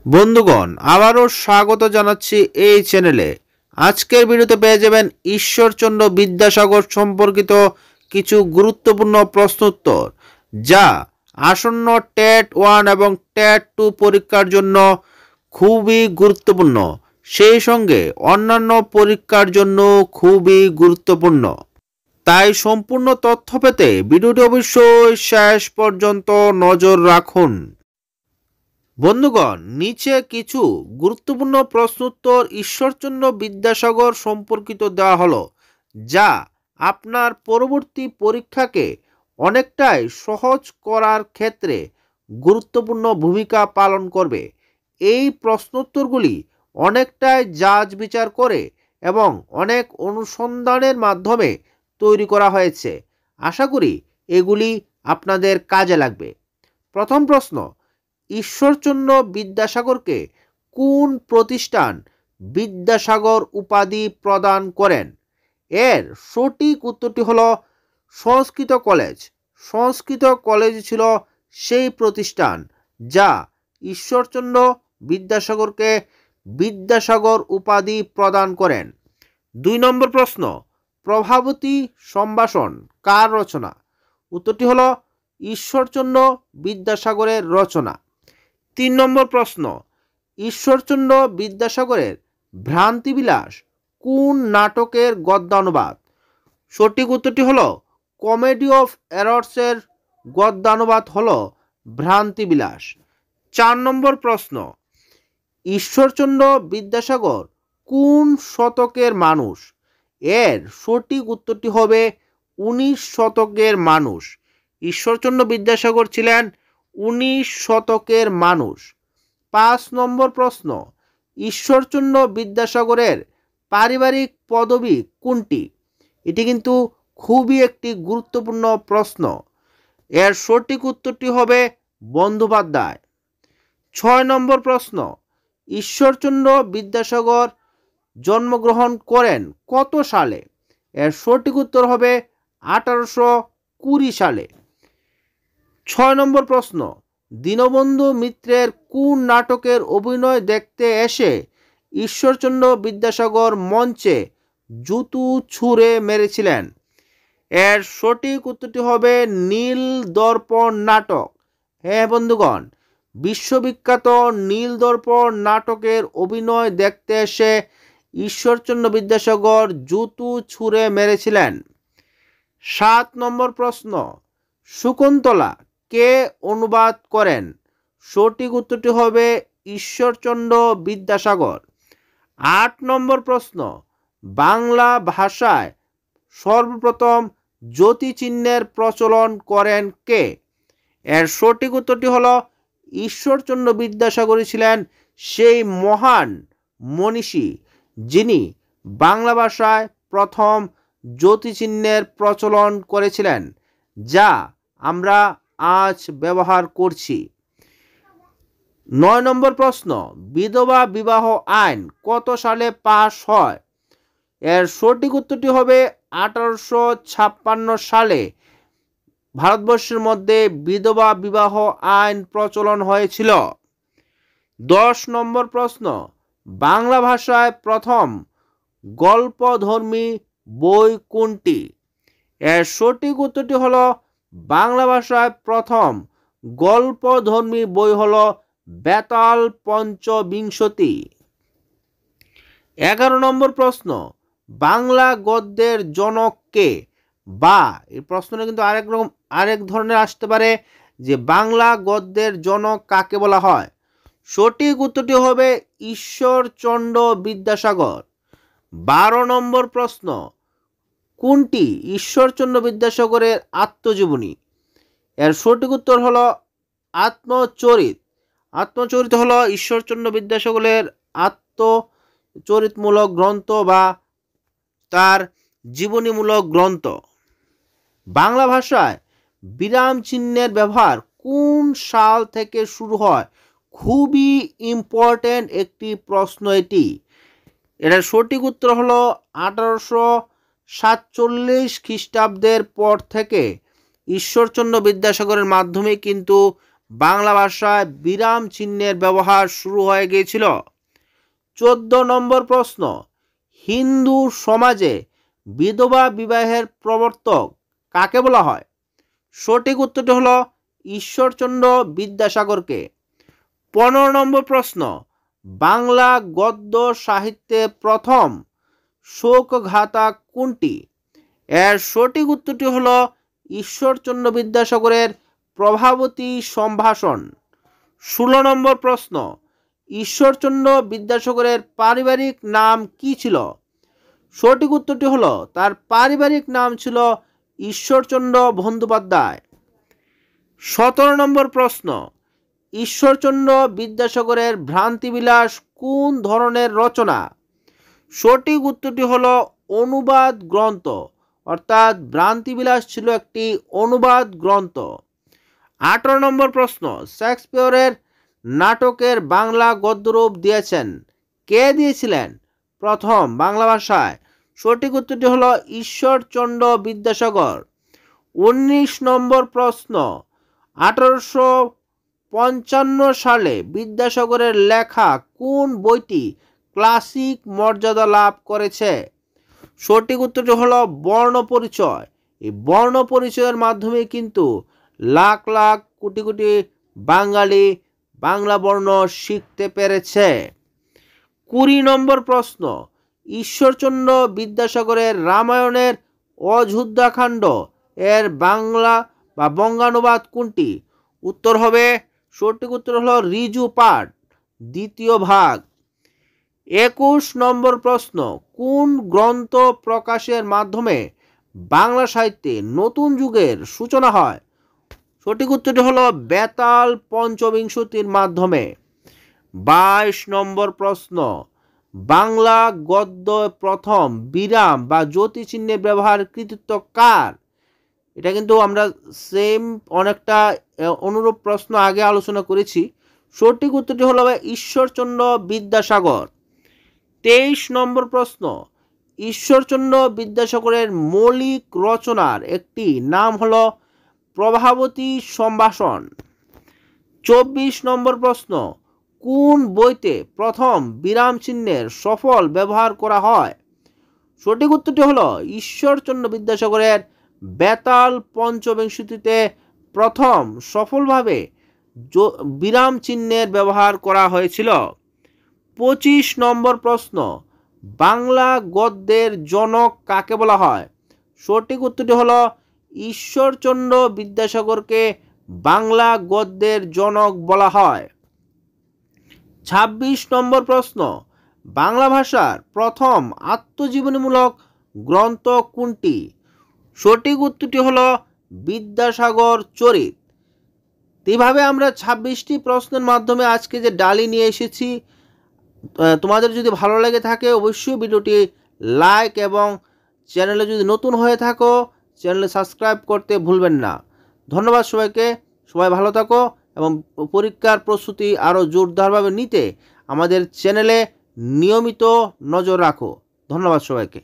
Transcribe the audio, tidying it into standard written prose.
বন্ধুগণ, আবারও স্বাগত জানাচ্ছি এই চ্যানেলে। আজকের ভিডিওতে পেয়ে যাবেন ঈশ্বরচন্দ্র বিদ্যাসাগর সম্পর্কিত কিছু গুরুত্বপূর্ণ প্রশ্নোত্তর, যা আসন্ন টেট 1 এবং টেট 2 পরীক্ষার জন্য খুবই গুরুত্বপূর্ণ, সেই সঙ্গে অন্যান্য পরীক্ষার জন্য খুবই গুরুত্বপূর্ণ। তাই সম্পূর্ণ তথ্য পেতে ভিডিওটি অবশ্যই শেষ পর্যন্ত নজর রাখুন। বন্ধুগণ, নিচে কিছু গুরুত্বপূর্ণ প্রশ্নোত্তর ঈশ্বরচন্দ্র বিদ্যাসাগর সম্পর্কিত দেওয়া হলো, যা আপনার পরবর্তী পরীক্ষাকে অনেকটাই সহজ করার ক্ষেত্রে গুরুত্বপূর্ণ ভূমিকা পালন করবে। এই প্রশ্নোত্তরগুলি অনেকটাই যাচ বিচার করে এবং অনেক অনুসন্ধানের মাধ্যমে তৈরি করা হয়েছে। আশা করি এগুলি আপনাদের কাজে লাগবে। প্রথম প্রশ্ন, ঈশ্বরচন্দ্র বিদ্যাসাগরকে কোন প্রতিষ্ঠান বিদ্যাসাগর উপাধি প্রদান করেন? এর সঠিক উত্তরটি হলো সংস্কৃত কলেজ। সংস্কৃত কলেজ ছিল সেই প্রতিষ্ঠান যা ঈশ্বরচন্দ্র বিদ্যাসাগরকে বিদ্যাসাগর উপাধি প্রদান করেন। 2 নম্বর প্রশ্ন, প্রভাবতী সম্ভাষণ কার রচনা? উত্তরটি হলো ঈশ্বরচন্দ্র বিদ্যাসাগরের রচনা। 3 নম্বর প্রশ্ন, ঈশ্বরচন্দ্র বিদ্যাসাগরের ভ্রান্তিবিলাস কোন নাটকের গদ্যানুবাদ? সঠিক উত্তরটি হলো কমেডি অফ এরর্সের গদ্যানুবাদ হলো ভ্রান্তিবিলাস। 4 নম্বর প্রশ্ন, ঈশ্বরচন্দ্র বিদ্যাসাগর কোন শতকের মানুষ? এর সঠিক উত্তরটি হবে 19 শতকের মানুষ। ঈশ্বরচন্দ্র বিদ্যাসাগর ছিলেন 19 শতকের মানুষ। 5 নম্বর প্রশ্ন, ঈশ্বরচন্দ্র বিদ্যাসাগরের পারিবারিক পদবি কোনটি? এটি কিন্তু খুবই একটি গুরুত্বপূর্ণ প্রশ্ন। এর সঠিক উত্তরটি হবে বন্দ্যোপাধ্যায়। 6 নম্বর প্রশ্ন, ঈশ্বরচন্দ্র বিদ্যাসাগর জন্মগ্রহণ করেন কত সালে? এর সঠিক উত্তর হবে 1820 সালে। 6 নম্বর প্রশ্ন, দীনবন্ধু মিত্রের কোন নাটকের অভিনয় দেখতে এসে ঈশ্বরচন্দ্র বিদ্যাসাগর মঞ্চে জুতো ছুঁড়ে মেরেছিলেন? এর সঠিক উত্তরটি হবে নীল দর্পণ নাটক। হ্যাঁ বন্ধুগণ, বিশ্ববিখ্যাত নীল দর্পণ নাটকের অভিনয় দেখতে এসে ঈশ্বরচন্দ্র বিদ্যাসাগর জুতো ছুঁড়ে মেরেছিলেন। 7 নম্বর প্রশ্ন, শকুন্তলা কে অনুবাদ করেন? সঠিক উত্তরটি হবে ঈশ্বরচন্দ্র বিদ্যাসাগর। 8 নম্বর প্রশ্ন, বাংলা ভাষায় সর্বপ্রথম জ্যোতিচিহ্নের প্রচলন করেন কে? এর সঠিক উত্তরটি হলো ঈশ্বরচন্দ্র বিদ্যাসাগরই ছিলেন সেই মহান মনীষী যিনি বাংলা ভাষায় প্রথম জ্যোতিচিহ্নের প্রচলন করেছিলেন, যা আমরা আজ ব্যবহার করছি। 9 নম্বর প্রশ্ন, বিধবা বিবাহ আইন কত সালে পাশ হয়? এর সঠিক উত্তরটি হবে 1856 সালে ভারতবর্ষের মধ্যে বিধবা বিবাহ আইন প্রচলন হয়েছিল। 10 নম্বর প্রশ্ন, বাংলা ভাষায় প্রথম গল্পধর্মী বই কোনটি? এর সঠিক উত্তরটি হলো বাংলা ভাষায় প্রথম গল্পধর্মী বই হলো বেতাল পঞ্চবিংশতি। 11 নম্বর প্রশ্ন, বাংলা গদ্যের জনক কে? বা এই প্রশ্নটা কিন্তু আরেক ধরনের আসতে পারে যে বাংলা গদ্যের জনক কাকে বলা হয়? সঠিক উত্তরটি হবে ঈশ্বরচন্দ্র বিদ্যাসাগর। 12 নম্বর প্রশ্ন, কোনটি ঈশ্বরচন্দ্র বিদ্যাসাগরের আত্মজীবনী? এর সঠিক উত্তর হলো আত্মচরিত। আত্মচরিত হলো ঈশ্বরচন্দ্র বিদ্যাসাগরের আত্মচরিতমূলক গ্রন্থ বা তার জীবনীমূলক গ্রন্থ। বাংলা ভাষায় বিরাম চিহ্নের ব্যবহার কোন সাল থেকে শুরু হয়? খুবই ইম্পর্টেন্ট একটি প্রশ্ন এটি। এটার সঠিক উত্তর হলো 1847 খ্রিস্টাব্দের পর থেকে ঈশ্বরচন্দ্র বিদ্যাসাগরের মাধ্যমে কিন্তু বাংলা ভাষায় বিরাম চিহ্নের ব্যবহার শুরু হয়ে গিয়েছিল? 14 নম্বর প্রশ্ন, হিন্দু সমাজে বিধবা বিবাহের প্রবর্তক কাকে বলা হয়? সঠিক উত্তরটি হলো ঈশ্বরচন্দ্র বিদ্যাসাগরকে। 15 নম্বর প্রশ্ন, বাংলা গদ্য সাহিত্যে প্রথম শোকগাথা কোনটি? এর সঠিক উত্তরটি হলো ঈশ্বরচন্দ্র বিদ্যাসাগরের প্রভাবতী সম্ভাষণ। 16 নম্বর প্রশ্ন, ঈশ্বরচন্দ্র বিদ্যাসাগরের পারিবারিক নাম কি ছিল? সঠিক উত্তরটি হলো তার পারিবারিক নাম ছিল ঈশ্বরচন্দ্র বন্দ্যোপাধ্যায়। 17 নম্বর প্রশ্ন, ঈশ্বরচন্দ্র বিদ্যাসাগরের ভ্রান্তিবিলাস কোন ধরনের রচনা? সঠিক উত্তরটি হলো অনুবাদ গ্রন্থ, অর্থাৎ ভ্রান্তিবিলাস ছিল একটি অনুবাদ গ্রন্থ। 18 নম্বর প্রশ্ন, শেক্সপিয়রের নাটকের বাংলা গদ্যরূপ দিয়েছেন কে দিয়েছিলেন প্রথম বাংলা ভাষায়? সঠিক উত্তরটি হলো ঈশ্বরচন্দ্র বিদ্যাসাগর। 19 নম্বর প্রশ্ন, 1855 সালে বিদ্যাসাগরের লেখা কোন বইটি ক্লাসিক মর্যাদা লাভ করেছে? সঠিক উত্তরটি হলো বর্ণ পরিচয়। এই বর্ণ পরিচয়ের মাধ্যমে কিন্তু লাখ লাখ কোটি কোটি বাঙালি বাংলা বর্ণ শিখতে পেরেছে। 20 নম্বর প্রশ্ন, ঈশ্বরচন্দ্র বিদ্যাসাগরের রামায়ণের অযোধ্যাকাণ্ড এর বাংলা বা বঙ্গানুবাদ কোনটি? উত্তর হবে, সঠিক উত্তর হলো ঋজু পাঠ, দ্বিতীয় ভাগ। 21 নম্বর প্রশ্ন, কোন গ্রন্থ প্রকাশের মাধ্যমে বাংলা সাহিত্যে নতুন যুগের সূচনা হয়? সঠিক উত্তরটি হলো বেতাল পঞ্চবিংশতির মাধ্যমে। 22 নম্বর প্রশ্ন, বাংলা গদ্য প্রথম বিরাম বা জ্যোতি চিহ্নের ব্যবহার কৃতিত্ব কার? এটা কিন্তু আমরা সেম অনেকটা অনুরূপ প্রশ্ন আগে আলোচনা করেছি। সঠিক উত্তরটি হলো ঈশ্বরচন্দ্র বিদ্যাসাগর। 23 নম্বর প্রশ্ন, ঈশ্বরচন্দ্র বিদ্যাসাগরের মৌলিক রচনার একটি নাম হলো প্রভাবতী সম্ভাষণ। 24 নম্বর প্রশ্ন, কোন বইতে প্রথম বিরাম চিহ্নের সফল ব্যবহার করা হয়? সঠিক উত্তরটি হলো ঈশ্বরচন্দ্র বিদ্যাসাগরের বেতাল পঞ্চবিংশতিতে প্রথম সফলভাবে বিরাম চিহ্নের ব্যবহার করা হয়েছিল। 25 নম্বর প্রশ্ন, বাংলা গদ্যের জনক কাকে বলা হয়? সঠিক উত্তরটি হলো ঈশ্বরচন্দ্র বিদ্যাসাগরকে বাংলা গদ্যের জনক বলা হয়। 26 নম্বর প্রশ্ন, বাংলা ভাষার প্রথম আত্মজীবনীমূলক গ্রন্থ কোনটি? সঠিক উত্তরটি হলো বিদ্যাসাগর চরিত। এইভাবে আমরা 26টি প্রশ্নের মাধ্যমে আজকে যে ডালি নিয়ে এসেছি, তোমাদের যদি ভালো লেগে থাকে অবশ্যই ভিডিওটি লাইক এবং চ্যানেলে যদি নতুন হয়ে থাকো চ্যানেলে সাবস্ক্রাইব করতে ভুলবেন না। ধন্যবাদ সবাইকে, সবাই ভালো থাকো এবং পরীক্ষার প্রস্তুতি আরও জোরদারভাবে নিতে আমাদের চ্যানেলে নিয়মিত নজর রাখো। ধন্যবাদ সবাইকে।